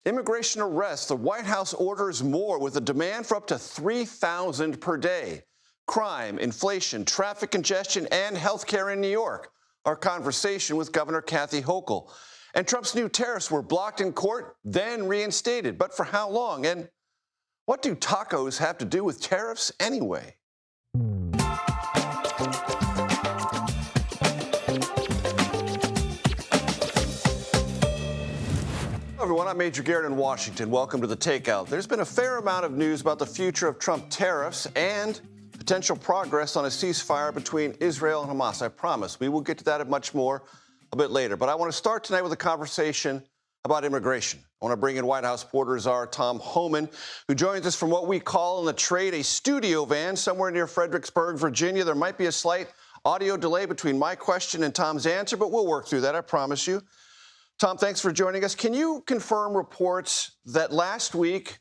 Immigration arrests. The White House orders more with a demand for up to 3,000 per day. Crime, inflation, traffic congestion, and health care in New York. Our conversation with Governor Kathy Hochul. And Trump's new tariffs were blocked in court, then reinstated. But for how long? And what do tacos have to do with tariffs anyway? Hello everyone, I'm Major Garrett in Washington. Welcome to the Takeout. There's been a fair amount of news about the future of Trump tariffs and potential progress on a ceasefire between Israel and Hamas. I promise we will get to that and much more a bit later. But I want to start tonight with a conversation about immigration. I want to bring in White House reporter Czar Tom Homan, who joins us from what we call in the trade a studio van somewhere near Fredericksburg, Virginia. There might be a slight audio delay between my question and Tom's answer, but we'll work through that, I promise you. Tom, thanks for joining us. Can you confirm reports that last week,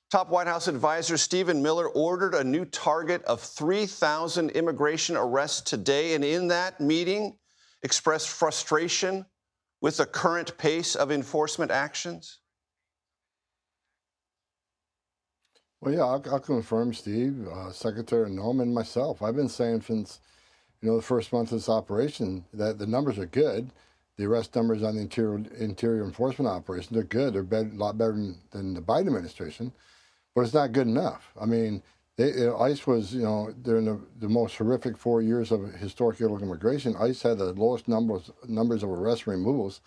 top White House advisor Stephen Miller ordered a new target of 3,000 immigration arrests today, and in that meeting expressed frustration with the current pace of enforcement actions? Well, yeah, I'll confirm, Steve, Secretary Noam, and myself. I've been saying since, the first month of this operation that the numbers are good. The arrest numbers on the interior enforcement operation, they're good. They're a lot better than the Biden administration, but it's not good enough. I mean, ICE was, during the most horrific 4 years of historic illegal immigration, ICE had the lowest numbers of arrests and removals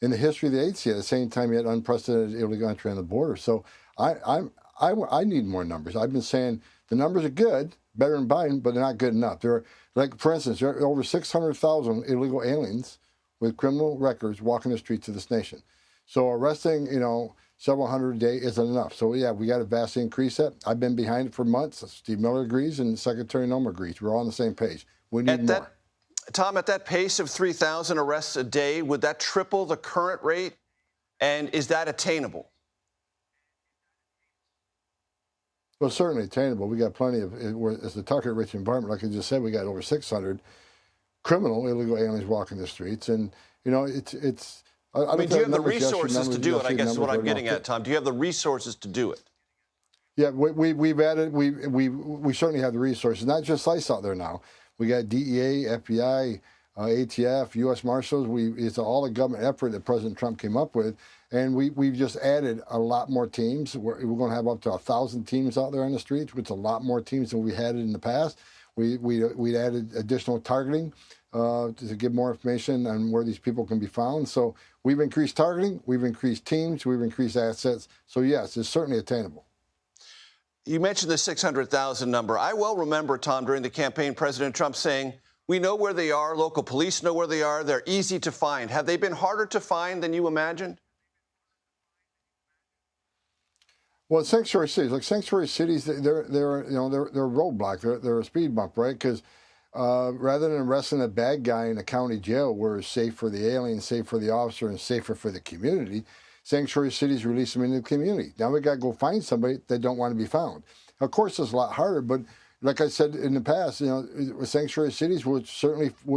in the history of the agency. At the same time, you had unprecedented illegal entry on the border. So I need more numbers. I've been saying the numbers are good, better than Biden, but they're not good enough. For instance, there are over 600,000 illegal aliens with criminal records walking the streets of this nation. So arresting, several hundred a day isn't enough. So, yeah, we got to vastly increase that. I've been behind it for months. Steve Miller agrees and Secretary Noam agrees. We're all on the same page. We need more. Tom, at that pace of 3,000 arrests a day, would that triple the current rate? And is that attainable? Well, certainly attainable. We got plenty of, as the target-rich environment, like I just said, we got over 600 criminal illegal aliens walking the streets, and it's. I mean, do you have the resources to do it? I guess is what I'm getting at, Tom. Do you have the resources to do it? Yeah, we've added. We certainly have the resources. Not just ICE out there now. We got DEA, FBI, ATF, U.S. Marshals. It's all a government effort that President Trump came up with, and we've just added a lot more teams. We're going to have up to 1,000 teams out there on the streets, which is a lot more teams than we had in the past. We added additional targeting to give more information on where these people can be found. So we've increased targeting, we've increased teams, we've increased assets. So yes, it's certainly attainable. You mentioned the 600,000 number. I well remember, Tom, during the campaign, President Trump saying, we know where they are, local police know where they are, they're easy to find. Have they been harder to find than you imagined? Well, sanctuary cities, they're a roadblock. They're a speed bump, right? Because rather than arresting a bad guy in a county jail where it's safe for the alien, safe for the officer, and safer for the community, sanctuary cities release them into the community. Now we got to go find somebody that don't want to be found. Of course, it's a lot harder, but like I said in the past, sanctuary cities would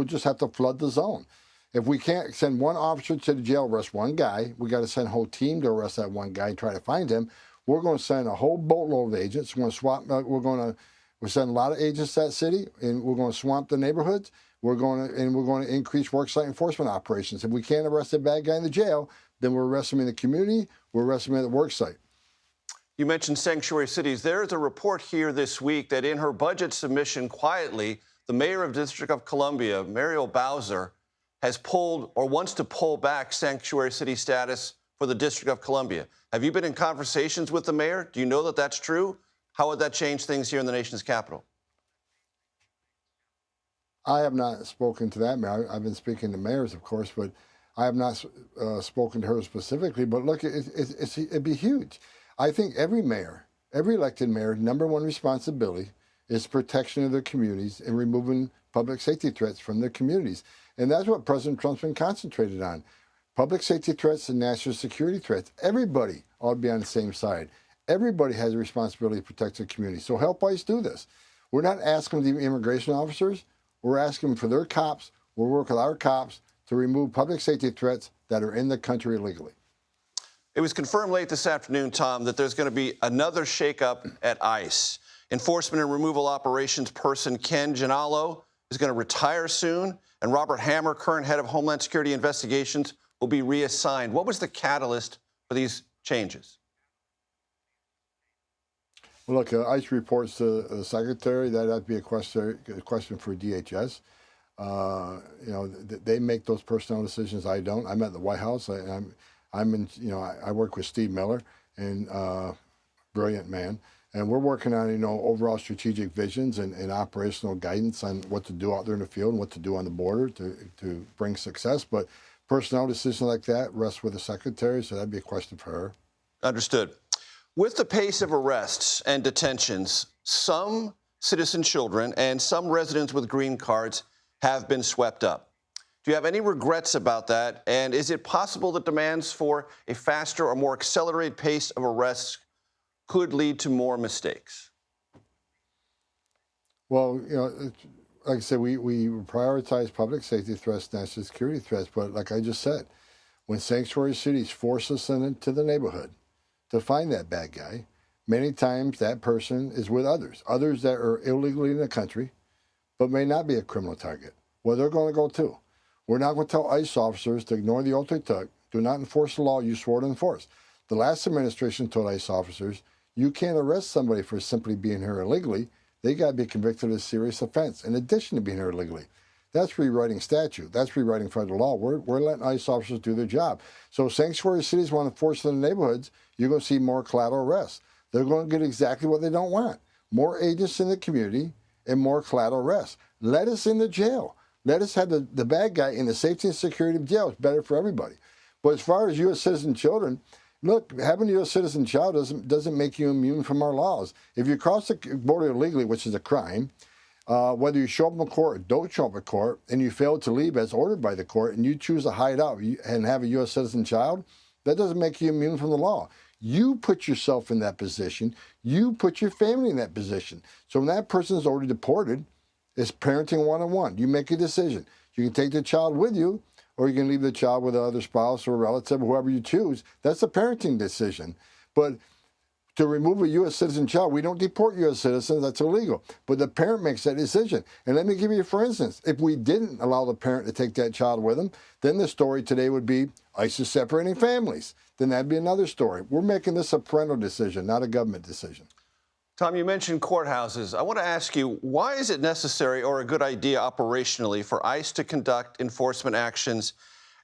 just have to flood the zone. If we can't send one officer to the jail, arrest one guy, we got to send a whole team to arrest that one guy and try to find him. We're going to send a whole boatload of agents. We're going to send a lot of agents to that city, and we're going to swamp the neighborhoods. We're going to increase worksite enforcement operations. If we can't arrest a bad guy in the jail, then we'll arrest him in the community. We'll arrest him at the worksite. You mentioned sanctuary cities. There's a report here this week that in her budget submission, quietly, the mayor of District of Columbia, Muriel Bowser, has pulled or wants to pull back sanctuary city status for the District of Columbia. Have you been in conversations with the mayor? Do you know that that's true? How would that change things here in the nation's capital? I have not spoken to that mayor. I've been speaking to mayors, of course, but I have not spoken to her specifically. But look, it'd be huge. I think every mayor, every elected mayor, number one responsibility is protection of their communities and removing public safety threats from their communities. And that's what President Trump's been concentrated on. Public safety threats and national security threats. Everybody ought to be on the same side. Everybody has a responsibility to protect their community. So help ICE do this. We're not asking the immigration officers. We're asking for their cops. We'll work with our cops to remove public safety threats that are in the country illegally. It was confirmed late this afternoon, Tom, that there's going to be another shakeup at ICE. Enforcement and removal operations person Ken Gianalo is going to retire soon, and Robert Hammer, current head of Homeland Security Investigations, will be reassigned. What was the catalyst for these changes? Well, look, ICE reports to the secretary. That'd be a question for DHS. They make those personnel decisions. I don't. I'm at the White House. I'm in. I work with Steve Miller, and brilliant man. And we're working on, overall strategic visions and operational guidance on what to do out there in the field and what to do on the border to bring success. But personnel decisions like that rest with the secretary, so that'd be a question for her. Understood. With the pace of arrests and detentions, some citizen children and some residents with green cards have been swept up. Do you have any regrets about that? And is it possible that demands for a faster or more accelerated pace of arrests could lead to more mistakes? Well, like I said, we prioritize public safety threats, national security threats. But like I just said, when sanctuary cities force us into the neighborhood to find that bad guy, many times that person is with others that are illegally in the country, but may not be a criminal target. Well, they're going to go too. We're not going to tell ICE officers to ignore the oath they took, do not enforce the law you swore to enforce. The last administration told ICE officers, you can't arrest somebody for simply being here illegally. They got to be convicted of a serious offense in addition to being here illegally. That's rewriting statute. That's rewriting federal law. We're letting ICE officers do their job. So sanctuary cities want to force it in the neighborhoods. You're going to see more collateral arrests. They're going to get exactly what they don't want. More agents in the community and more collateral arrests. Let us in the jail. Let us have the bad guy in the safety and security of jail. It's better for everybody. But as far as U.S. citizen children, look, having a U.S. citizen child doesn't make you immune from our laws. If you cross the border illegally, which is a crime, whether you show up in court or don't show up in court, and you fail to leave as ordered by the court, and you choose to hide out and have a U.S. citizen child, that doesn't make you immune from the law. You put yourself in that position. You put your family in that position. So when that person is already deported, it's parenting 101. You make a decision. You can take the child with you, or you can leave the child with another spouse or a relative, whoever you choose. That's a parenting decision. But to remove a U.S. citizen child, we don't deport U.S. citizens. That's illegal. But the parent makes that decision. And let me give you, for instance, if we didn't allow the parent to take that child with them, then the story today would be ICE is separating families. Then that'd be another story. We're making this a parental decision, not a government decision. Tom, you mentioned courthouses. I want to ask you, why is it necessary or a good idea operationally for ICE to conduct enforcement actions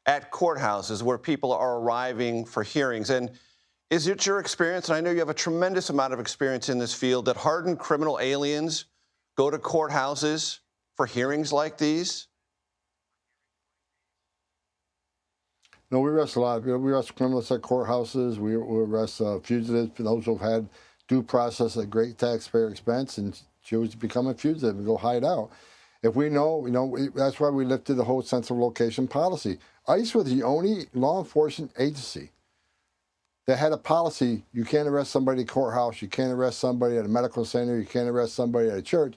at courthouses where people are arriving for hearings? And is it your experience, and I know you have a tremendous amount of experience in this field, that hardened criminal aliens go to courthouses for hearings like these? No, we arrest a lot. We arrest criminals at courthouses. We arrest fugitives, those who have had due process at great taxpayer expense and choose to become a fugitive and go hide out. If we know, that's why we lifted the whole central location policy. ICE was the only law enforcement agency that had a policy: you can't arrest somebody at a courthouse, you can't arrest somebody at a medical center, you can't arrest somebody at a church.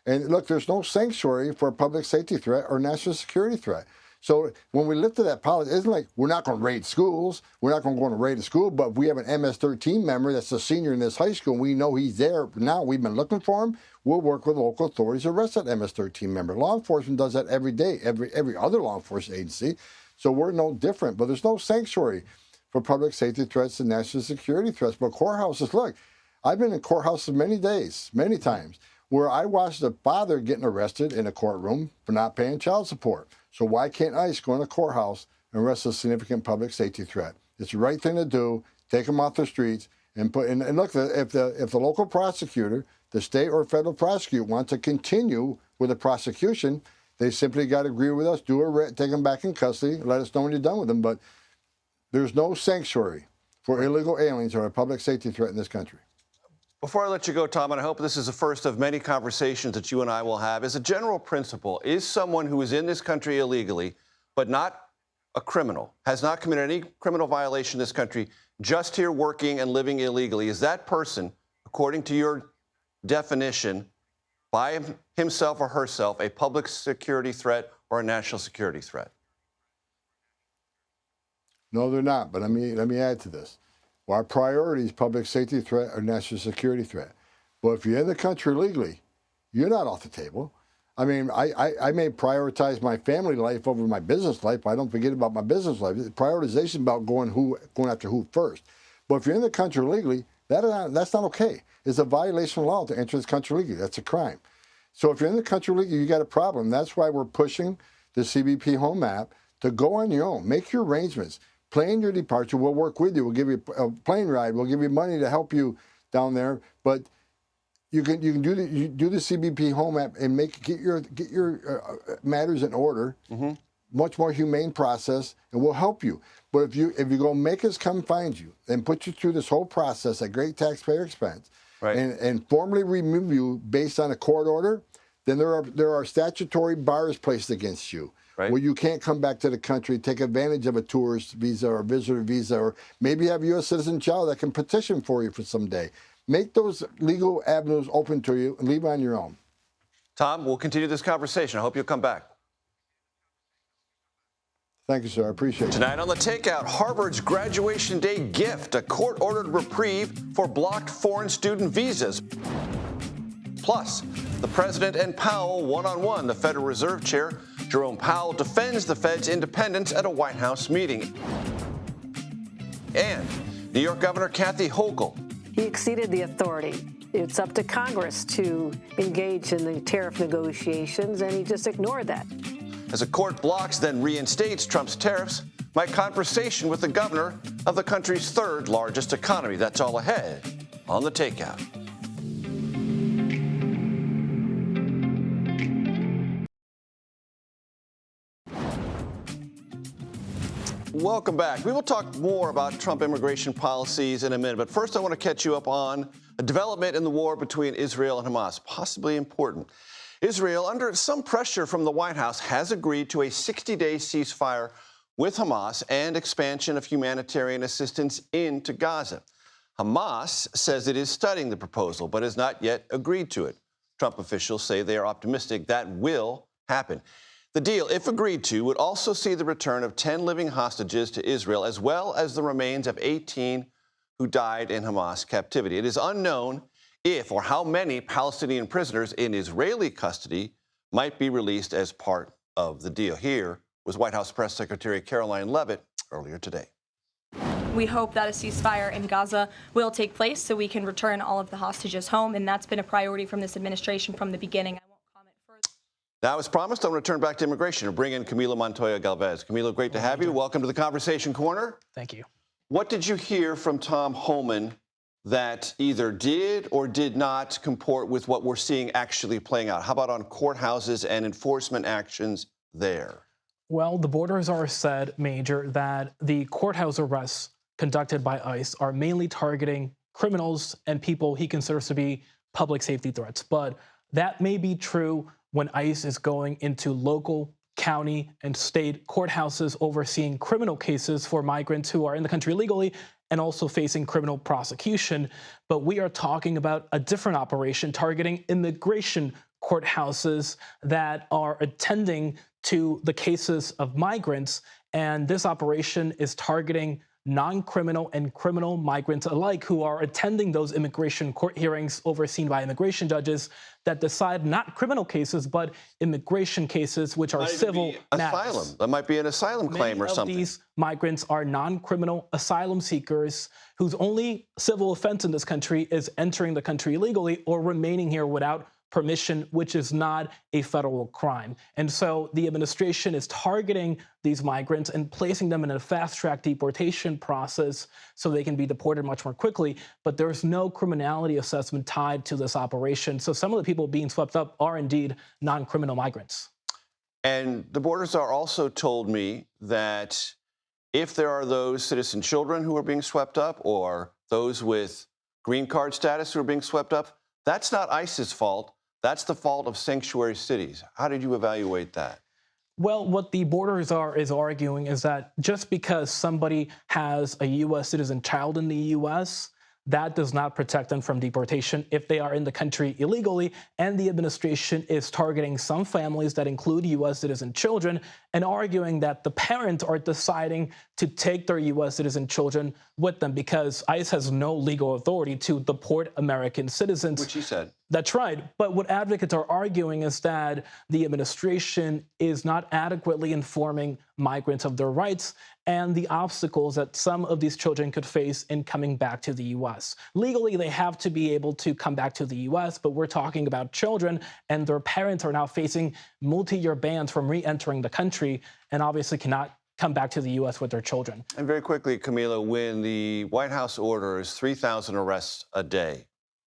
And look, there's no sanctuary for a public safety threat or national security threat. So when we lifted that policy, it's like we're not going to raid schools. We're not going to go and raid a school, but if we have an MS-13 member that's a senior in this high school, and we know he's there now, we've been looking for him, we'll work with local authorities to arrest that MS-13 member. Law enforcement does that every day, every other law enforcement agency. So we're no different, but there's no sanctuary for public safety threats and national security threats. But courthouses, look, I've been in courthouses many days, many times, where I watched a father getting arrested in a courtroom for not paying child support. So why can't ICE go in a courthouse and arrest a significant public safety threat? It's the right thing to do. Take them off the streets and put in. And look, if the local prosecutor, the state or federal prosecutor, wants to continue with the prosecution, they simply got to agree with us, take them back in custody, let us know when you're done with them. But there's no sanctuary for illegal aliens or a public safety threat in this country. Before I let you go, Tom, and I hope this is the first of many conversations that you and I will have, as a general principle, is someone who is in this country illegally, but not a criminal, has not committed any criminal violation in this country, just here working and living illegally, is that person, according to your definition, by himself or herself, a public security threat or a national security threat? No, they're not. But let me add to this. Well, our priority is public safety threat or national security threat. But if you're in the country legally, you're not off the table. I mean, I may prioritize my family life over my business life, but I don't forget about my business life. Prioritization is about going after who first. But if you're in the country legally, that's not okay. It's a violation of law to enter this country legally. That's a crime. So if you're in the country legally, you got a problem. That's why we're pushing the CBP Home app to go on your own. Make your arrangements. Plan your departure. We'll work with you. We'll give you a plane ride. We'll give you money to help you down there. But you can do the CBP Home app and get your matters in order. Mm-hmm. Much more humane process, and we'll help you. But if you go make us come find you and put you through this whole process at great taxpayer expense, right, and formally remove you based on a court order, then there are statutory bars placed against you. Right. Where you can't come back to the country, take advantage of a tourist visa or visitor visa, or maybe have a U.S. citizen child that can petition for you for some day. Make those legal avenues open to you and leave on your own. Tom, we'll continue this conversation. I hope you'll come back. Thank you, sir. I appreciate it. Tonight on The Takeout, Harvard's graduation day gift, a court-ordered reprieve for blocked foreign student visas. Plus, the president and Powell one-on-one. The Federal Reserve Chair, Jerome Powell, defends the Fed's independence at a White House meeting. And New York Governor Kathy Hochul. He exceeded the authority. It's up to Congress to engage in the tariff negotiations, and he just ignored that. As a court blocks, then reinstates Trump's tariffs, my conversation with the governor of the country's third largest economy. That's all ahead on The Takeout. Welcome back. We will talk more about Trump immigration policies in a minute, but first I want to catch you up on a development in the war between Israel and Hamas, possibly important. Israel, under some pressure from the White House, has agreed to a 60-day ceasefire with Hamas and expansion of humanitarian assistance into Gaza. Hamas says it is studying the proposal, but has not yet agreed to it. Trump officials say they are optimistic that will happen. The deal, if agreed to, would also see the return of 10 living hostages to Israel, as well as the remains of 18 who died in Hamas captivity. It is unknown if or how many Palestinian prisoners in Israeli custody might be released as part of the deal. Here was White House Press Secretary Caroline Leavitt earlier today. We hope that a ceasefire in Gaza will take place so we can return all of the hostages home, and that's been a priority from this administration from the beginning. I won't comment further. Now, as promised, I'm going to turn back to immigration and bring in Camila Montoya Galvez. Camila, great to have you. Welcome to the Conversation Corner. Thank you. What did you hear from Tom Homan that either did or did not comport with what we're seeing actually playing out? How about on courthouses and enforcement actions there? Well, the border czar said, Major, that the courthouse arrests conducted by ICE are mainly targeting criminals and people he considers to be public safety threats. But that may be true when ICE is going into local, county, and state courthouses overseeing criminal cases for migrants who are in the country illegally and also facing criminal prosecution. But we are talking about a different operation targeting immigration courthouses that are attending to the cases of migrants. And this operation is targeting non-criminal and criminal migrants alike who are attending those immigration court hearings overseen by immigration judges that decide not criminal cases, but immigration cases, which are civil matters. Asylum. That might be an asylum claim or something. Many of these migrants are non-criminal asylum seekers whose only civil offense in this country is entering the country illegally or remaining here without permission, which is not a federal crime. And so the administration is targeting these migrants and placing them in a fast-track deportation process so they can be deported much more quickly. But there's no criminality assessment tied to this operation. So some of the people being swept up are indeed non-criminal migrants. And the border czar also told me that if there are those citizen children who are being swept up or those with green card status who are being swept up, that's not ICE's fault. That's the fault of sanctuary cities. How did you evaluate that? Well, what the border czar is arguing is that just because somebody has a U.S. citizen child in the U.S., that does not protect them from deportation if they are in the country illegally. And the administration is targeting some families that include U.S. citizen children and arguing that the parents are deciding to take their U.S. citizen children with them because ICE has no legal authority to deport American citizens. Which he said. That's right. But what advocates are arguing is that the administration is not adequately informing migrants of their rights and the obstacles that some of these children could face in coming back to the U.S. Legally, they have to be able to come back to the U.S., but we're talking about children, and their parents are now facing multi-year bans from re-entering the country and obviously cannot come back to the U.S. with their children. And very quickly, Camila, when the White House orders 3,000 arrests a day,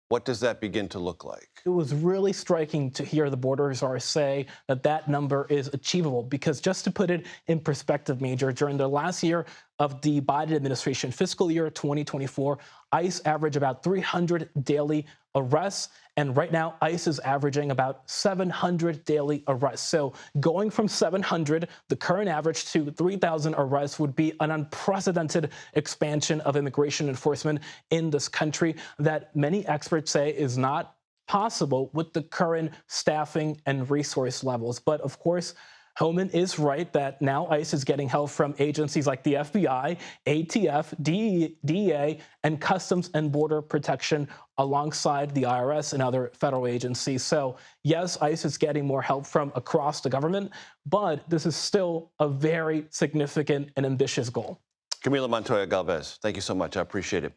what does that begin to look like? It was really striking to hear the border czar say that that number is achievable because just to put it in perspective, Major, during the last year of the Biden administration, fiscal year 2024, ICE averaged about 300 daily arrests. And right now, ICE is averaging about 700 daily arrests. So going from 700, the current average, to 3,000 arrests would be an unprecedented expansion of immigration enforcement in this country that many experts say is not possible with the current staffing and resource levels. But of course, Homan is right that now ICE is getting help from agencies like the FBI, ATF, DEA, and Customs and Border Protection alongside the IRS and other federal agencies. So yes, ICE is getting more help from across the government, but this is still a very significant and ambitious goal. Camila Montoya Galvez, thank you so much. I appreciate it.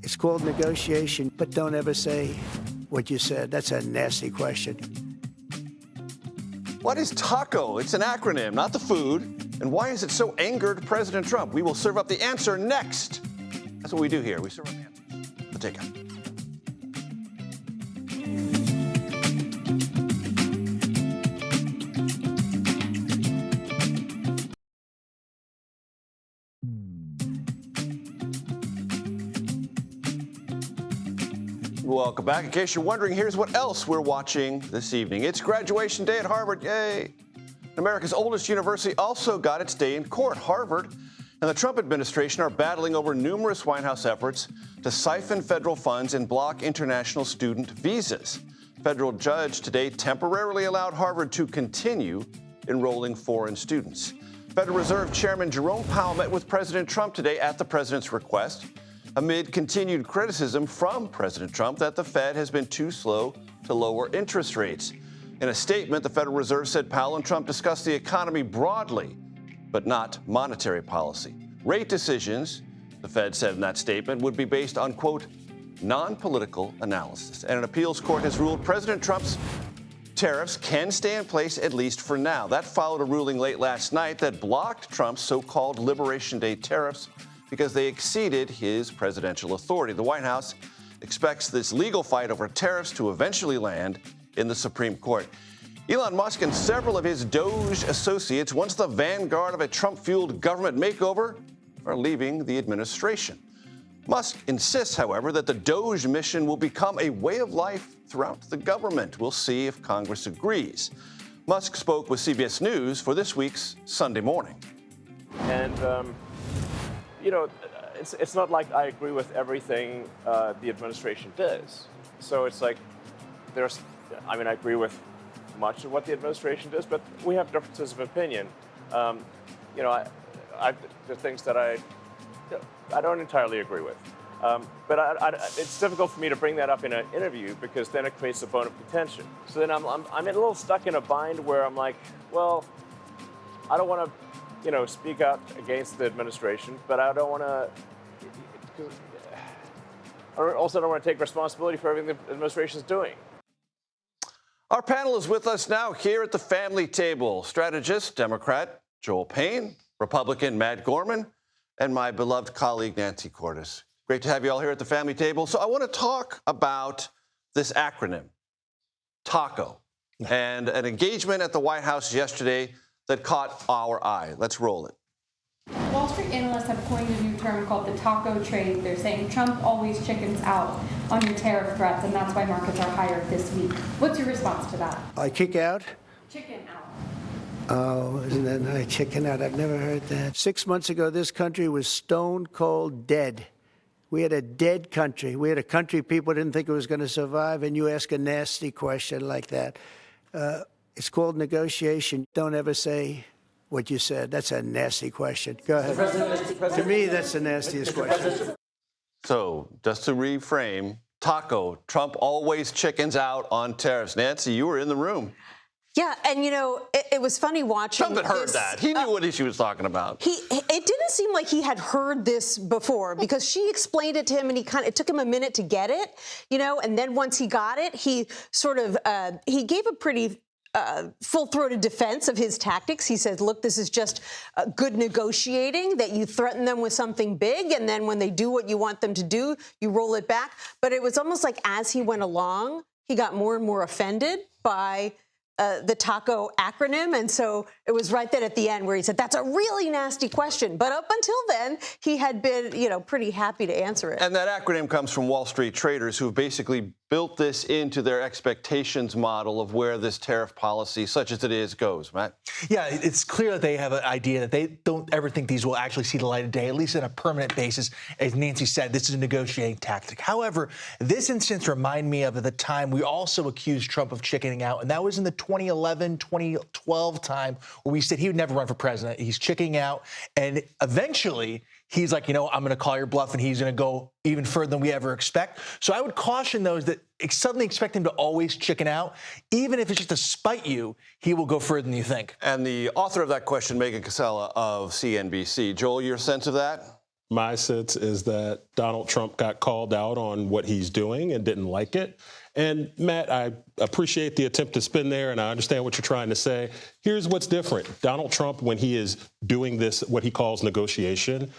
It's called negotiation, but don't ever say what you said. That's a nasty question. What is TACO? It's an acronym, not the food. And why is it so angered President Trump? We will serve up the answer next. That's what we do here. We serve up the answers. The Takeout. Welcome back. In case you're wondering, here's what else we're watching this evening. It's graduation day at Harvard. Yay! America's oldest university also got its day in court. Harvard and the Trump administration are battling over numerous White House efforts to siphon federal funds and block international student visas. Federal judge today temporarily allowed Harvard to continue enrolling foreign students. Federal Reserve Chairman Jerome Powell met with President Trump today at the president's request, amid continued criticism from President Trump that the Fed has been too slow to lower interest rates. In a statement, the Federal Reserve said Powell and Trump discussed the economy broadly, but not monetary policy. Rate decisions, the Fed said in that statement, would be based on, quote, non-political analysis. And an appeals court has ruled President Trump's tariffs can stay in place at least for now. That followed a ruling late last night that blocked Trump's so-called Liberation Day tariffs because they exceeded his presidential authority. The White House expects this legal fight over tariffs to eventually land in the Supreme Court. Elon Musk and several of his Doge associates, once the vanguard of a Trump-fueled government makeover, are leaving the administration. Musk insists, however, that the Doge mission will become a way of life throughout the government. We'll see if Congress agrees. Musk spoke with CBS News for this week's Sunday Morning. And, you know, it's not like I agree with everything the administration does. So it's like I agree with much of what the administration does, but we have differences of opinion. You know, there are things that I don't entirely agree with. But it's difficult for me to bring that up in an interview because then it creates a bone of contention. So then I'm a little stuck in a bind where I'm like, well, I don't want to, you know, speak out against the administration, but I don't want to. I also don't want to take responsibility for everything the administration is doing. Our panel is with us now here at the family table. Strategist, Democrat Joel Payne, Republican Matt Gorman, and my beloved colleague Nancy Cordes. Great to have you all here at the family table. So I want to talk about this acronym, TACO, and an engagement at the White House yesterday that caught our eye. Let's roll it. Wall Street analysts have coined a new term called the taco trade. They're saying Trump always chickens out on your tariff threats, and that's why markets are higher this week. What's your response to that? I kick out? Chicken out. Oh, isn't that nice? Chicken out. I've never heard that. 6 months ago, this country was stone cold dead. We had a dead country. We had a country people didn't think it was going to survive, and you ask a nasty question like that. It's called negotiation. Don't ever say what you said. That's a nasty question. Go ahead. To me, that's the nastiest question. So, just to reframe, Taco, Trump always chickens out on tariffs. Nancy, you were in the room. Yeah, and you know, it was funny watching. Trump had heard that. He knew what she was talking about. It didn't seem like he had heard this before, because she explained it to him, and it took him a minute to get it, you know. And then once he got it, he sort of he gave a pretty full-throated defense of his tactics. He said, look, this is just good negotiating, that you threaten them with something big, and then when they do what you want them to do, you roll it back. But it was almost like as he went along, he got more and more offended by the TACO acronym. And so it was right then at the end where he said, that's a really nasty question. But up until then, he had been, you know, pretty happy to answer it. And that acronym comes from Wall Street traders who've basically built this into their expectations model of where this tariff policy, such as it is, goes. Matt? Yeah, it's clear that they have an idea that they don't ever think these will actually see the light of day, at least on a permanent basis. As Nancy said, this is a negotiating tactic. However, this instance reminded me of the time we also accused Trump of chickening out, and that was in the 2011, 2012 time where we said he would never run for president. He's chickening out, and eventually he's like, you know, I'm going to call your bluff, and he's going to go even further than we ever expect. So I would caution those that suddenly expect him to always chicken out. Even if it's just to spite you, he will go further than you think. And the author of that question, Megan Casella of CNBC. Joel, your sense of that? My sense is that Donald Trump got called out on what he's doing and didn't like it. And Matt, I appreciate the attempt to spin there, and I understand what you're trying to say. Here's what's different. Donald Trump, when he is doing this, what he calls negotiation,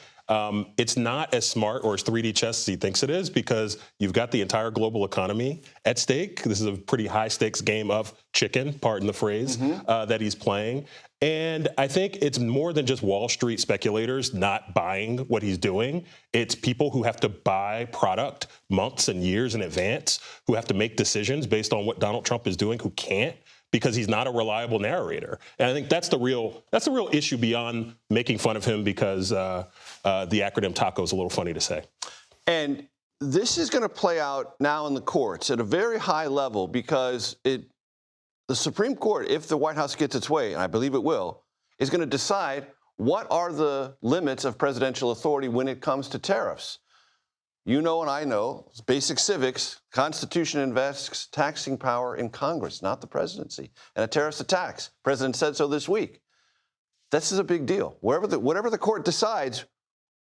it's not as smart or as 3D chess as he thinks it is, because you've got the entire global economy at stake. This is a pretty high-stakes game of chicken, pardon the phrase, that he's playing. And I think it's more than just Wall Street speculators not buying what he's doing. It's people who have to buy product months and years in advance, who have to make decisions based on what Donald Trump is doing, who can't, because he's not a reliable narrator. And I think that's the real issue beyond making fun of him because the acronym TACO is a little funny to say. And this is going to play out now in the courts at a very high level, because the Supreme Court, if the White House gets its way, and I believe it will, is going to decide what are the limits of presidential authority when it comes to tariffs. You know and I know, basic civics, Constitution invests taxing power in Congress, not the presidency. And a tariff's a tax. The president said so this week. This is a big deal. Whatever the court decides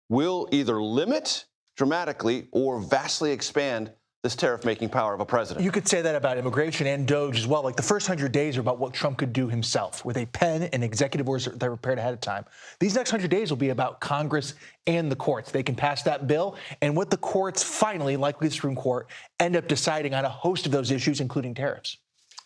will either limit dramatically or vastly expand this tariff-making power of a president. You could say that about immigration and DOJ as well. Like the first 100 days are about what Trump could do himself with a pen and executive orders that are prepared ahead of time. These next 100 days will be about Congress and the courts. They can pass that bill, and what the courts finally, likely the Supreme Court, end up deciding on a host of those issues, including tariffs.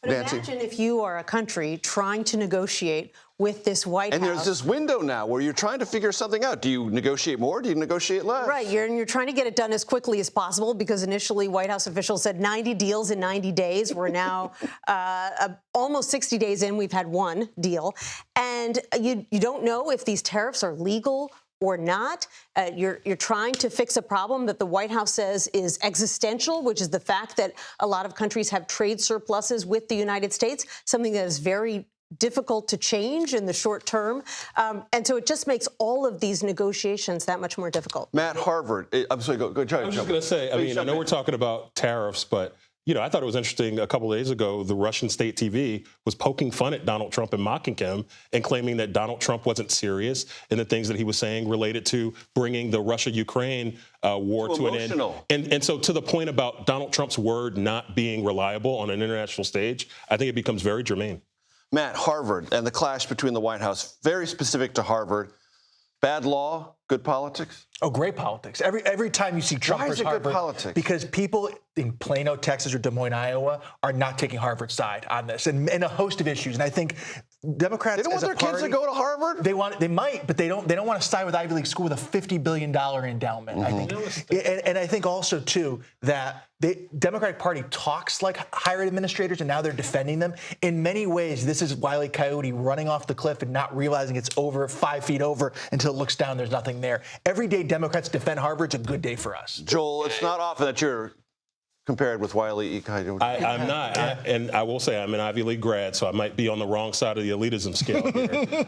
But imagine if you are a country trying to negotiate with this White House. And there's this window now where you're trying to figure something out. Do you negotiate more? Do you negotiate less? Right. You're trying to get it done as quickly as possible, because initially White House officials said 90 deals in 90 days. We're now almost 60 days in. We've had one deal. And you don't know if these tariffs are legal or not. You're trying to fix a problem that the White House says is existential, which is the fact that a lot of countries have trade surpluses with the United States, something that is very difficult to change in the short term. And so it just makes all of these negotiations that much more difficult. Matt, Harvard, I'm sorry, go try. I was just going to say, I know we're talking about tariffs, but I thought it was interesting a couple of days ago, the Russian state TV was poking fun at Donald Trump and mocking him and claiming that Donald Trump wasn't serious in the things that he was saying related to bringing the Russia-Ukraine war to an end. And so to the point about Donald Trump's word not being reliable on an international stage, I think it becomes very germane. Matt, Harvard and the clash between the White House, very specific to Harvard. Bad law, good politics? Oh, great politics. Every time you see Trump versus Harvard. Why is it good politics? Because people in Plano, Texas, or Des Moines, Iowa, are not taking Harvard's side on this, and a host of issues. And I think Democrats, They don't want as a their kids party, to go to Harvard? They might, but they don't want to side with Ivy League school with a $50 billion endowment. I think, and I think also too that the Democratic Party talks like higher ed administrators, and now they're defending them. In many ways, this is Wile E. Coyote running off the cliff and not realizing it's over 5 feet over until it looks down. There's nothing there. Every day Democrats defend Harvard, it's a good day for us. Joel, it's not often that you're compared with Wile E. Coyote. I'm not. And I will say I'm an Ivy League grad, so I might be on the wrong side of the elitism scale here.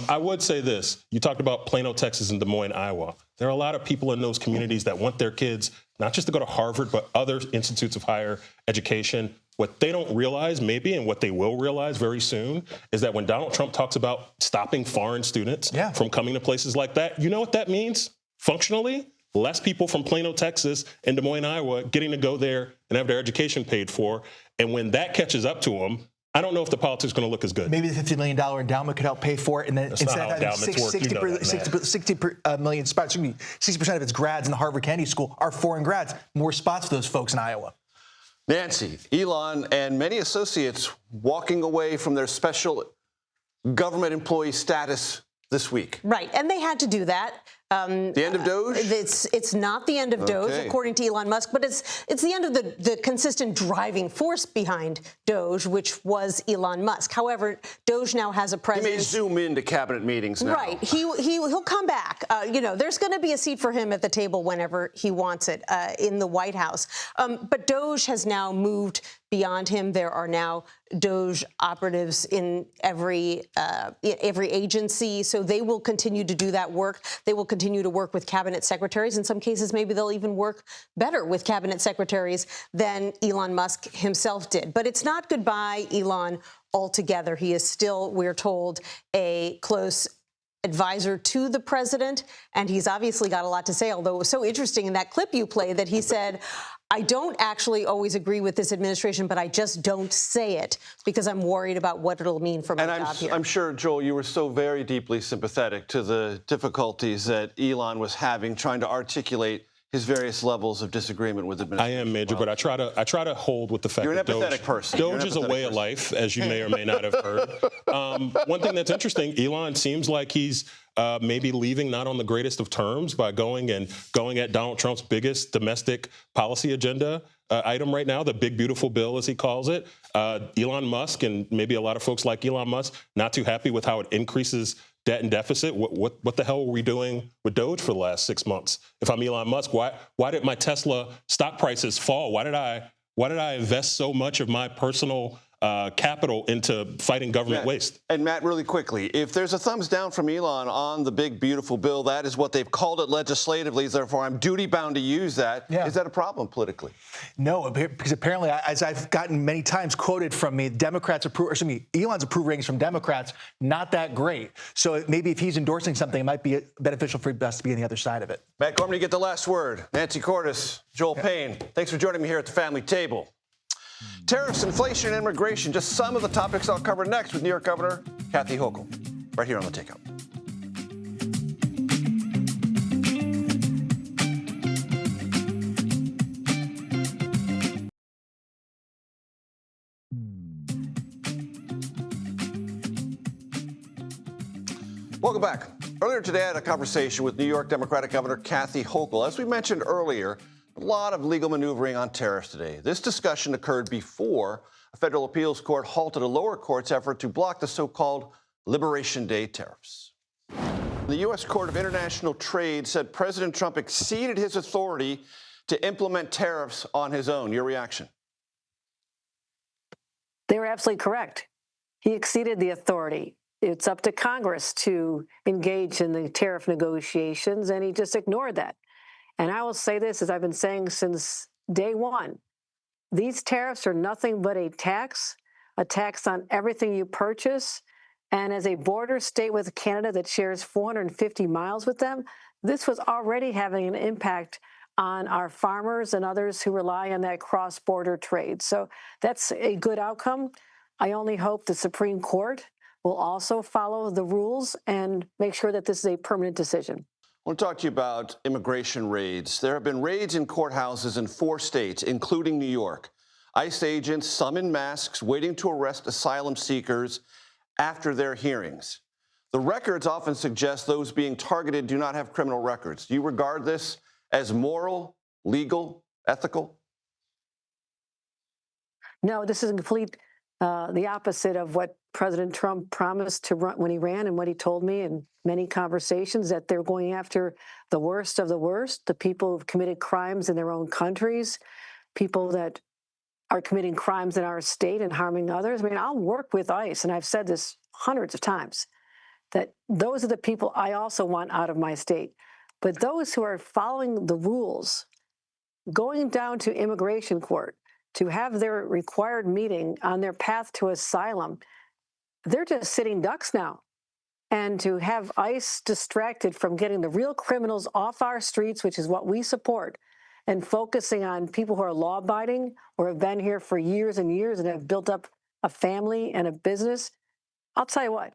I would say this. You talked about Plano, Texas, and Des Moines, Iowa. There are a lot of people in those communities that want their kids not just to go to Harvard, but other institutes of higher education. What they don't realize, maybe, and what they will realize very soon, is that when Donald Trump talks about stopping foreign students from coming to places like that, you know what that means? Functionally, less people from Plano, Texas, and Des Moines, Iowa, getting to go there and have their education paid for. And when that catches up to them, I don't know if the politics is going to look as good. Maybe the $50 million endowment could help pay for it, and then That's instead not how of having endowments work. You know that, 60 million spots, 60% of its grads in the Harvard Kennedy School are foreign grads. More spots for those folks in Iowa. Nancy, Elon, and many associates walking away from their special government employee status this week. Right, and they had to do that. The end of Doge? It's not the end of Doge, according to Elon Musk, but it's the end of the consistent driving force behind Doge, which was Elon Musk. However, Doge now has a presence. He may zoom into cabinet meetings now. Right. He'll come back. There's going to be a seat for him at the table whenever he wants it in the White House. But Doge has now moved beyond him. There are now Doge operatives in every agency, so they will continue to do that work. They will continue to work with cabinet secretaries. In some cases, maybe they'll even work better with cabinet secretaries than Elon Musk himself did. But it's not goodbye, Elon, altogether. He is still, we're told, a close advisor to the president, and he's obviously got a lot to say, although it was so interesting in that clip you played that he said, I don't actually always agree with this administration, but I just don't say it because I'm worried about what it'll mean for my job here. I'm sure, Joel, you were so very deeply sympathetic to the difficulties that Elon was having trying to articulate his various levels of disagreement with administration. I am, Major, but I try to hold with the fact You're an that empathetic person. Doge is a way of life, as you may or may not have heard. One thing that's interesting, Elon seems like he's maybe leaving not on the greatest of terms by going at Donald Trump's biggest domestic policy agenda item right now, the big, beautiful bill, as he calls it. Elon Musk, and maybe a lot of folks like Elon Musk, not too happy with how it increases debt and deficit. What the hell were we doing with Doge for the last 6 months? If I'm Elon Musk, why did my Tesla stock prices fall? Why did I invest so much of my personal capital into fighting government waste? And Matt, really quickly, if there's a thumbs down from Elon on the big, beautiful bill, that is what they've called it legislatively, therefore I'm duty-bound to use that. Yeah. Is that a problem politically? No, because apparently, as I've gotten many times quoted from me, Elon's approval ratings from Democrats, not that great. So maybe if he's endorsing something, it might be beneficial for us to be on the other side of it. Matt Gorman, you get the last word. Nancy Cordes, Joel Payne, thanks for joining me here at the family table. Tariffs, inflation, and immigration, just some of the topics I'll cover next with New York Governor Kathy Hochul, right here on The Takeout. Welcome back. Earlier today, I had a conversation with New York Democratic Governor Kathy Hochul. As we mentioned earlier, a lot of legal maneuvering on tariffs today. This discussion occurred before a federal appeals court halted a lower court's effort to block the so-called Liberation Day tariffs. The U.S. Court of International Trade said President Trump exceeded his authority to implement tariffs on his own. Your reaction? They were absolutely correct. He exceeded the authority. It's up to Congress to engage in the tariff negotiations, and he just ignored that. And I will say this, as I've been saying since day one, these tariffs are nothing but a tax on everything you purchase. And as a border state with Canada that shares 450 miles with them, this was already having an impact on our farmers and others who rely on that cross-border trade. So that's a good outcome. I only hope the Supreme Court will also follow the rules and make sure that this is a permanent decision. I want to talk to you about immigration raids. There have been raids in courthouses in 4 states, including New York. ICE agents, some in masks, waiting to arrest asylum seekers after their hearings. The records often suggest those being targeted do not have criminal records. Do you regard this as moral, legal, ethical? No, this is the opposite of what President Trump promised to run when he ran and what he told me in many conversations, that they're going after the worst of the worst, the people who've committed crimes in their own countries, people that are committing crimes in our state and harming others. I mean, I'll work with ICE, and I've said this hundreds of times, that those are the people I also want out of my state. But those who are following the rules, going down to immigration court to have their required meeting on their path to asylum, they're just sitting ducks now. And to have ICE distracted from getting the real criminals off our streets, which is what we support, and focusing on people who are law-abiding or have been here for years and years and have built up a family and a business, I'll tell you what,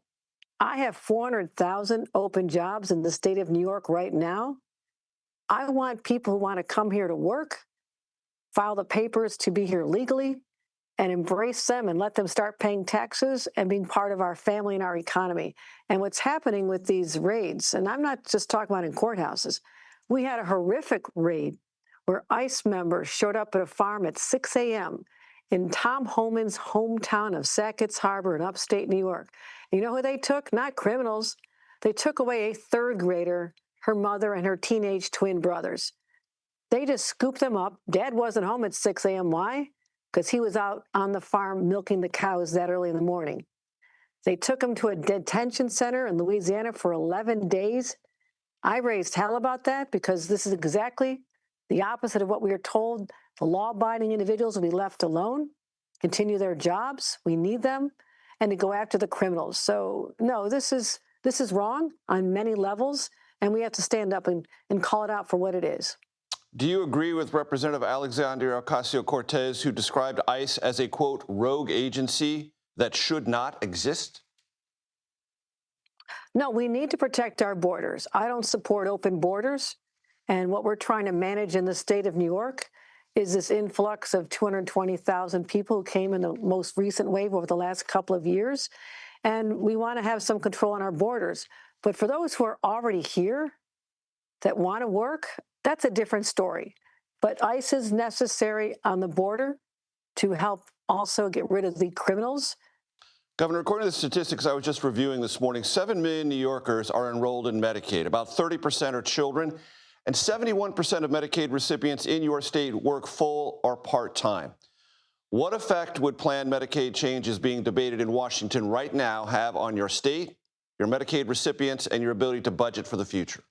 I have 400,000 open jobs in the state of New York right now. I want people who want to come here to work, file the papers to be here legally, and embrace them and let them start paying taxes and being part of our family and our economy. And what's happening with these raids, and I'm not just talking about in courthouses, we had a horrific raid where ICE members showed up at a farm at 6 a.m. in Tom Homan's hometown of Sackett's Harbor in upstate New York. You know who they took? Not criminals. They took away a third grader, her mother, and her teenage twin brothers. They just scooped them up. Dad wasn't home at 6 a.m. Why? Because he was out on the farm milking the cows that early in the morning. They took him to a detention center in Louisiana for 11 days. I raised hell about that because this is exactly the opposite of what we are told. The law-abiding individuals will be left alone, continue their jobs. We need them, and to go after the criminals. So, no, this is wrong on many levels, and we have to stand up and call it out for what it is. Do you agree with Representative Alexandria Ocasio-Cortez, who described ICE as a, quote, rogue agency that should not exist? No, we need to protect our borders. I don't support open borders. And what we're trying to manage in the state of New York is this influx of 220,000 people who came in the most recent wave over the last couple of years. And we want to have some control on our borders. But for those who are already here that want to work, that's a different story. But ICE is necessary on the border to help also get rid of the criminals. Governor, according to the statistics I was just reviewing this morning, 7 million New Yorkers are enrolled in Medicaid. About 30% are children, and 71% of Medicaid recipients in your state work full or part-time. What effect would planned Medicaid changes being debated in Washington right now have on your state, your Medicaid recipients, and your ability to budget for the future?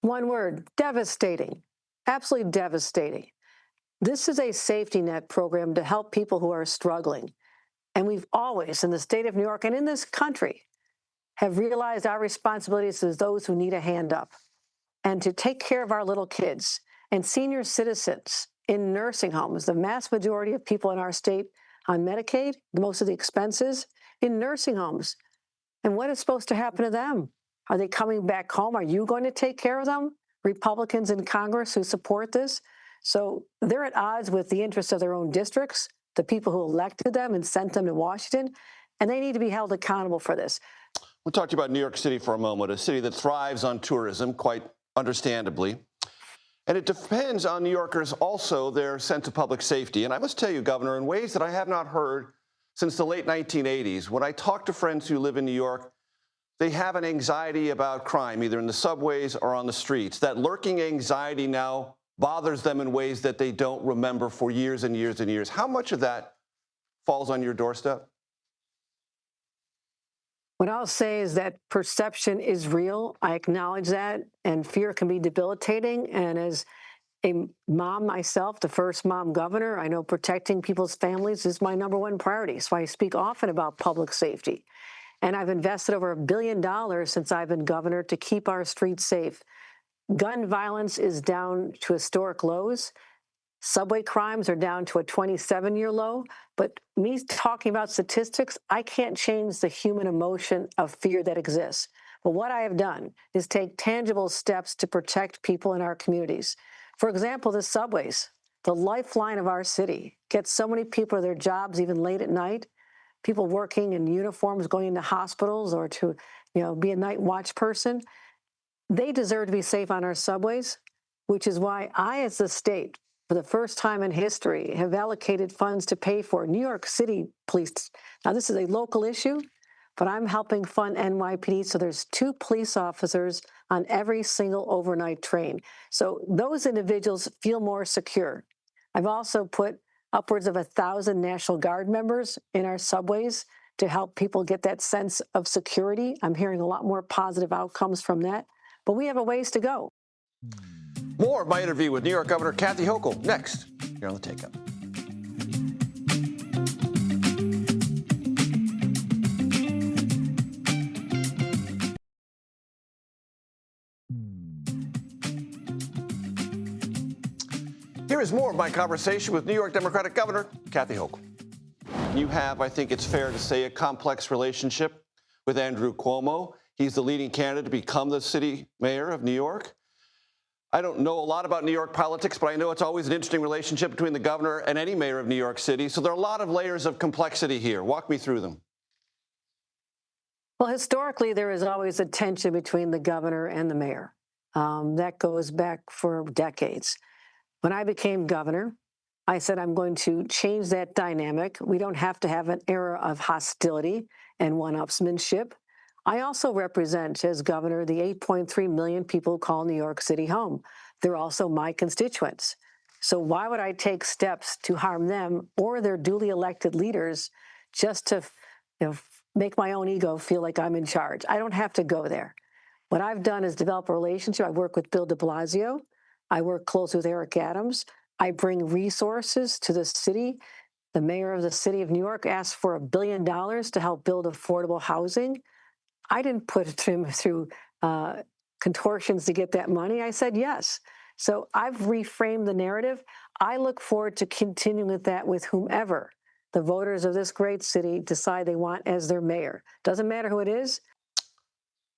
One word: devastating. Absolutely devastating. This is a safety net program to help people who are struggling. And we've always, in the state of New York and in this country, have realized our responsibilities as those who need a hand up and to take care of our little kids and senior citizens in nursing homes. The vast majority of people in our state on Medicaid, most of the expenses in nursing homes. And what is supposed to happen to them? Are they coming back home? Are you going to take care of them? Republicans in Congress who support this. So they're at odds with the interests of their own districts, the people who elected them and sent them to Washington, and they need to be held accountable for this. We'll talk to you about New York City for a moment, a city that thrives on tourism, quite understandably. And it depends on New Yorkers also their sense of public safety. And I must tell you, Governor, in ways that I have not heard since the late 1980s, when I talk to friends who live in New York, they have an anxiety about crime, either in the subways or on the streets. That lurking anxiety now bothers them in ways that they don't remember for years and years and years. How much of that falls on your doorstep? What I'll say is that perception is real. I acknowledge that, and fear can be debilitating. And as a mom myself, the first mom governor, I know protecting people's families is my #1 priority. So I speak often about public safety. And I've invested over $1 billion since I've been governor to keep our streets safe. Gun violence is down to historic lows. Subway crimes are down to a 27-year low. But me talking about statistics, I can't change the human emotion of fear that exists. But what I have done is take tangible steps to protect people in our communities. For example, the subways, the lifeline of our city, get so many people to their jobs even late at night. people working in uniforms going into hospitals or to, be a night watch person. They deserve to be safe on our subways, which is why I, as the state, for the first time in history, have allocated funds to pay for New York City police. Now, this is a local issue, but I'm helping fund NYPD, so there's 2 police officers on every single overnight train. So those individuals feel more secure. I've also put upwards of 1,000 National Guard members in our subways to help people get that sense of security. I'm hearing a lot more positive outcomes from that, but we have a ways to go. More of my interview with New York Governor Kathy Hochul next here on The Takeout. Here is more of my conversation with New York Democratic Governor Kathy Hochul. You have, I think it's fair to say, a complex relationship with Andrew Cuomo. He's the leading candidate to become the city mayor of New York. I don't know a lot about New York politics, but I know it's always an interesting relationship between the governor and any mayor of New York City. So there are a lot of layers of complexity here. Walk me through them. Well, historically, there is always a tension between the governor and the mayor. That goes back for decades. When I became governor, I said I'm going to change that dynamic. We don't have to have an era of hostility and one-upsmanship. I also represent, as governor, the 8.3 million people who call New York City home. They're also my constituents. So why would I take steps to harm them or their duly elected leaders just to make my own ego feel like I'm in charge? I don't have to go there. What I've done is develop a relationship. I work with Bill de Blasio. I work close with Eric Adams. I bring resources to the city. The mayor of the city of New York asked for $1 billion to help build affordable housing. I didn't put him through contortions to get that money. I said yes. So I've reframed the narrative. I look forward to continuing with that with whomever the voters of this great city decide they want as their mayor. Doesn't matter who it is.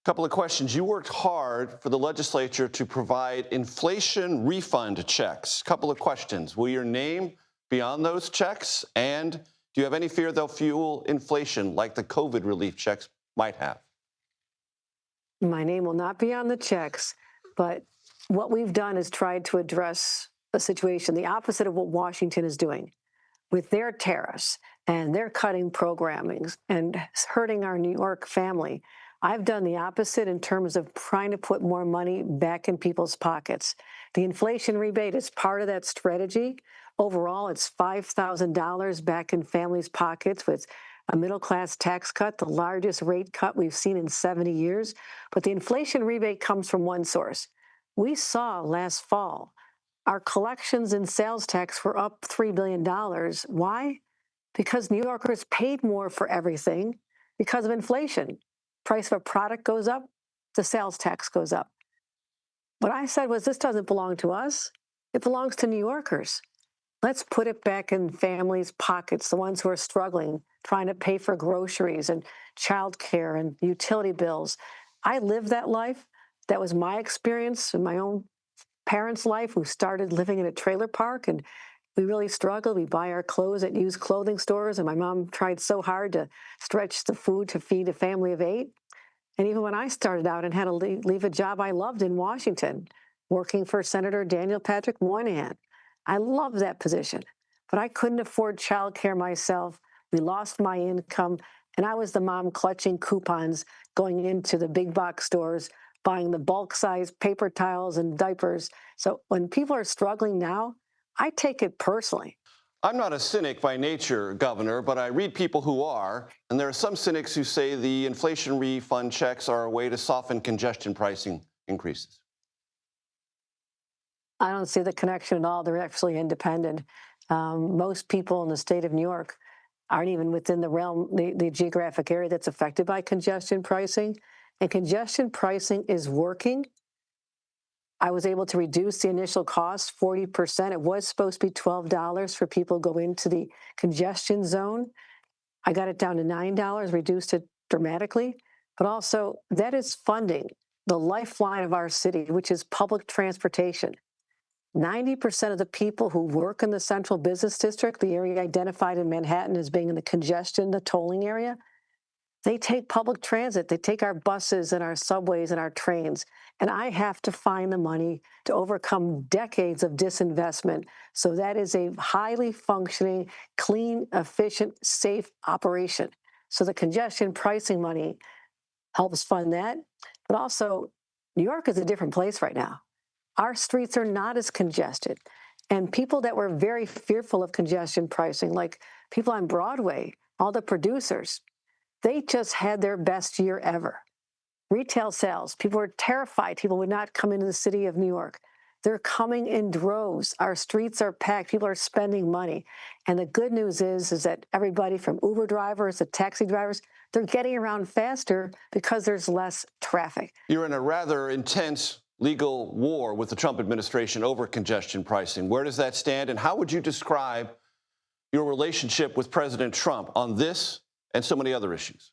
Couple of questions. You worked hard for the legislature to provide inflation refund checks. Couple of questions. Will your name be on those checks? And do you have any fear they'll fuel inflation like the COVID relief checks might have? My name will not be on the checks, but what we've done is tried to address a situation, the opposite of what Washington is doing with their tariffs and their cutting programming and hurting our New York family. I've done the opposite in terms of trying to put more money back in people's pockets. The inflation rebate is part of that strategy. Overall, it's $5,000 back in families' pockets with a middle-class tax cut, the largest rate cut we've seen in 70 years. But the inflation rebate comes from one source. We saw last fall our collections and sales tax were up $3 billion. Why? Because New Yorkers paid more for everything because of inflation. Price of a product goes up, the sales tax goes up. What I said was, this doesn't belong to us. It belongs to New Yorkers. Let's put it back in families' pockets, the ones who are struggling, trying to pay for groceries and childcare and utility bills. I lived that life. That was my experience in my own parents' life who started living in a trailer park, and we really struggled. We buy our clothes at used clothing stores, and my mom tried so hard to stretch the food to feed a family of 8. And even when I started out and had to leave a job I loved in Washington, working for Senator Daniel Patrick Moynihan, I loved that position, but I couldn't afford childcare myself. We lost my income, and I was the mom clutching coupons, going into the big box stores, buying the bulk size paper towels and diapers. So when people are struggling now, I take it personally. I'm not a cynic by nature, Governor, but I read people who are, and there are some cynics who say the inflation refund checks are a way to soften congestion pricing increases. I don't see the connection at all. They're actually independent. Most people in the state of New York aren't even within the realm, the geographic area that's affected by congestion pricing. And congestion pricing is working. I was able to reduce the initial cost 40%. It was supposed to be $12 for people who go into the congestion zone. I got it down to $9, reduced it dramatically. But also, that is funding the lifeline of our city, which is public transportation. 90% of the people who work in the central business district, the area identified in Manhattan as being in the congestion, the tolling area, they take public transit. They take our buses and our subways and our trains. And I have to find the money to overcome decades of disinvestment. So that is a highly functioning, clean, efficient, safe operation. So the congestion pricing money helps fund that. But also, New York is a different place right now. Our streets are not as congested. And people that were very fearful of congestion pricing, like people on Broadway, all the producers, they just had their best year ever. Retail sales, people were terrified people would not come into the city of New York. They're coming in droves. Our streets are packed. People are spending money. And the good news is that everybody from Uber drivers to taxi drivers, they're getting around faster because there's less traffic. You're in a rather intense legal war with the Trump administration over congestion pricing. Where does that stand? And how would you describe your relationship with President Trump on this and so many other issues?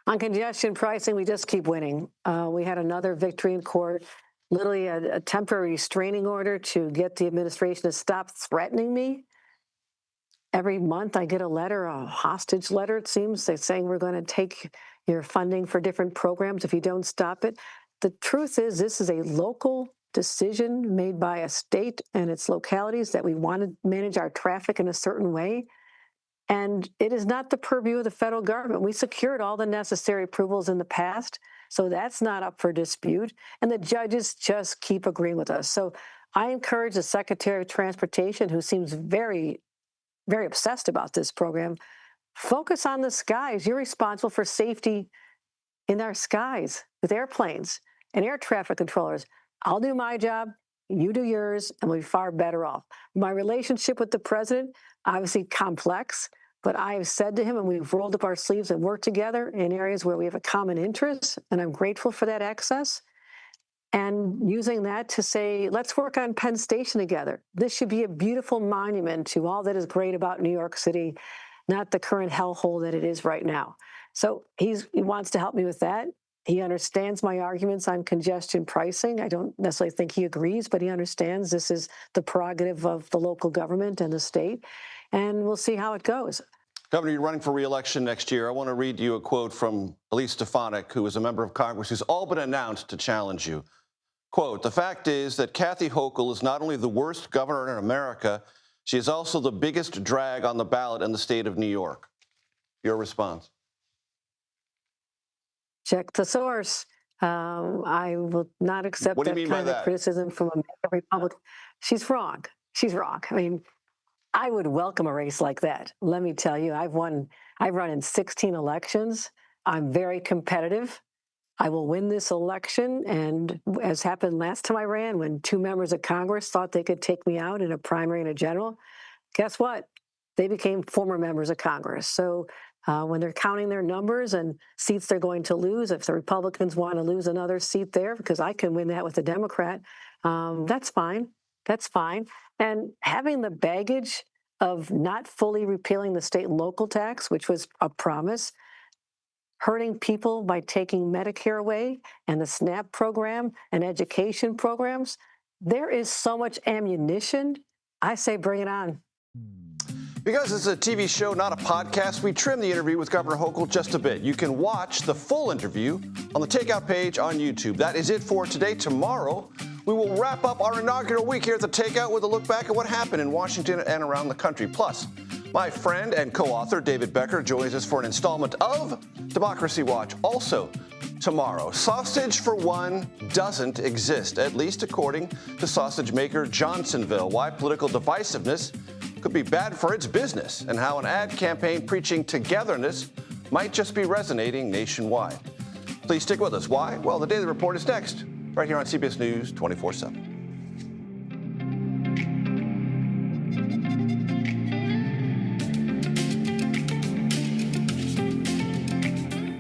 On congestion pricing, we just keep winning. We had another victory in court, literally a temporary restraining order to get the administration to stop threatening me. Every month I get a letter, a hostage letter, it seems. They're saying we're going to take your funding for different programs if you don't stop it. The truth is this is a local decision made by a state and its localities that we want to manage our traffic in a certain way. And it is not the purview of the federal government. We secured all the necessary approvals in the past, so that's not up for dispute. And the judges just keep agreeing with us. So I encourage the Secretary of Transportation, who seems very, very obsessed about this program, focus on the skies. You're responsible for safety in our skies with airplanes and air traffic controllers. I'll do my job, you do yours, and we'll be far better off. My relationship with the president, obviously complex, but I have said to him, and we've rolled up our sleeves and worked together in areas where we have a common interest, and I'm grateful for that access. And using that to say, let's work on Penn Station together. This should be a beautiful monument to all that is great about New York City, not the current hellhole that it is right now. So he wants to help me with that. He understands my arguments on congestion pricing. I don't necessarily think he agrees, but he understands this is the prerogative of the local government and the state, and we'll see how it goes. Governor, you're running for re-election next year. I want to read you a quote from Elise Stefanik, who is a member of Congress who's all but announced to challenge you. Quote, "The fact is that Kathy Hochul is not only the worst governor in America, she is also the biggest drag on the ballot in the state of New York." Your response? Check the source. I will not accept that kind of criticism from a Republican. She's wrong. She's wrong. I mean, I would welcome a race like that. Let me tell you, I've run in 16 elections. I'm very competitive. I will win this election. And as happened last time I ran, when 2 members of Congress thought they could take me out in a primary and a general, guess what? They became former members of Congress. So when they're counting their numbers and seats they're going to lose, if the Republicans want to lose another seat there, because I can win that with a Democrat, that's fine. That's fine. And having the baggage of not fully repealing the state and local tax, which was a promise, hurting people by taking Medicare away and the SNAP program and education programs, there is so much ammunition. I say bring it on. Because it's a TV show, not a podcast, we trimmed the interview with Governor Hochul just a bit. You can watch the full interview on the Takeout page on YouTube. That is it for today. Tomorrow, we will wrap up our inaugural week here at the Takeout with a look back at what happened in Washington and around the country. Plus, my friend and co-author David Becker joins us for an installment of Democracy Watch. Also, tomorrow, sausage for one doesn't exist, at least according to sausage maker Johnsonville. Why political divisiveness could be bad for its business, and how an ad campaign preaching togetherness might just be resonating nationwide. Please stick with us. Why? Well, the Daily Report is next, right here on CBS News 24/7.